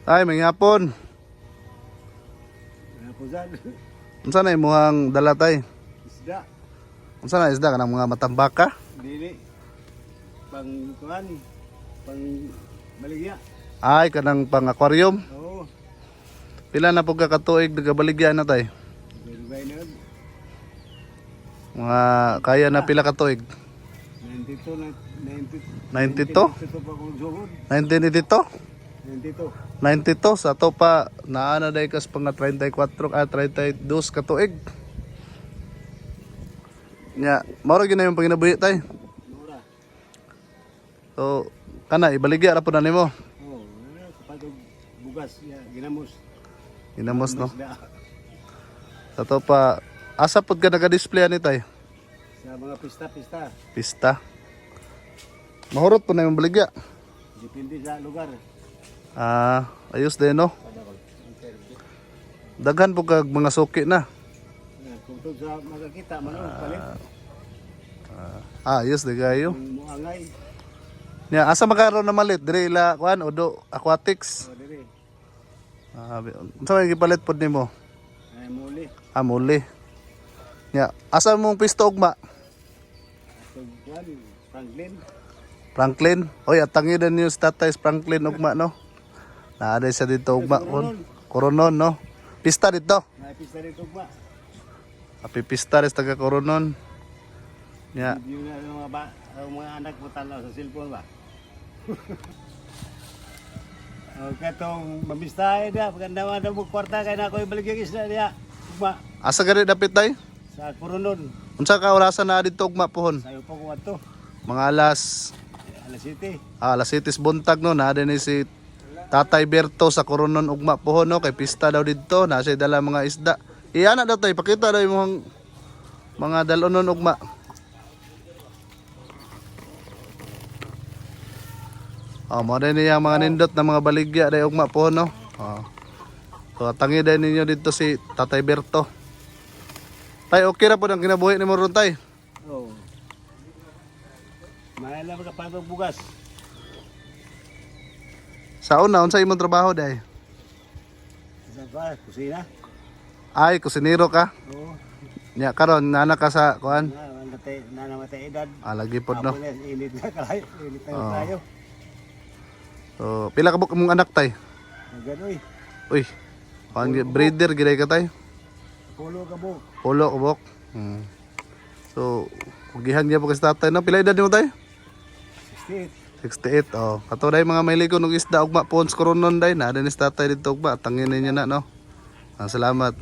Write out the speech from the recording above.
Ay, may ngapon. Napusan. Unsa na imong dala tay? Isda. Unsa na isda kanang mga matambaka? Dili. Pang kuhan. Pang baligya. Ay, kanang pang aquarium. Oo. Pila na pug ka katuig nagabaligya na tay? Dugay na. Mga kaya na pila ka tuig? 92 na 92? 92 pa kung sugod. 1992? 92. 92 sa to pa naana day kas pang 34 32 ka tuig. Nya, mao ra gyud na yung panginabuhi tay. Mura. So, kana ibaligya ra pud na nimo. Oo. Kapag bugas. Ginamos. Inamos no. Isda. Sa to pa asa pud ka naka-display ani tay? Sa mga pista-pista. Pista. Mahurot po na yung baligya. Depende sa lugar. Ah, ayos din no. Daghan po kag mga suki na. Kung ito sa makakita, palit. Ayos di kayo. Kung muangay. Nya asa makaroon na malit dire ila kuan Odo Aquatics. O dire. Unsa may gipalit pod nimo? Ay muli. Muli. Nya asa mong pisto ugma? Atong kuhan. Franklin. Franklin. Oy, atangidan niyo sa tatay Franklin ugma no. Naaday sa dito ugma kon. Coronon no. Pista dito. Naipista rin ito ba? Apipista res taga Coronon. Nya Yung mga anak mo tanaw sa cellphone ba? O katong mamistahe na, pagkanda mo kwarta kaya na ako ibalik yung isla niya. Ugma, asa gani dapit tay? sa Purunon. Unsa ka orasan na dito ugma pohon? Sayo po ko ato. Mga alas Alas City. alas 7 buntag no, na ni si Tatay Berto sa Coronon ugma pohon no, kay pista daw dito, na siya dala mga isda. Iyana daw tay, pakita daw imong mga dalonon ugma. Mo din niya mga nindot na mga baligya day ugma pohon no. So tangi din ninyo dito si Tatay Berto. Tay, okay ra po ang kinabuhi ni mo ron tay. Oo. Mahal ka pa bugas. Sa una, unsa imong trabaho day? Sa ba? Kusina? Ay, kusinero ka? Oo. Nya karon nana ka sa kuan? Nanamatay edad. Lagi pod no. Tapos init na kayo. Init na tayo. So, pila ka mong anak tay? Ganoy. Uy. Kuan breeder giday ka tay? Pulo ka mo. Ulo ko bok. So, kugihan niya po kasi tatay no. Pila edad mo tay? 68. 68. Oh, kato day mga mahilig ng isda ugma pons Coronon day na ni tatay dito ugma tangin niya na no. Salamat.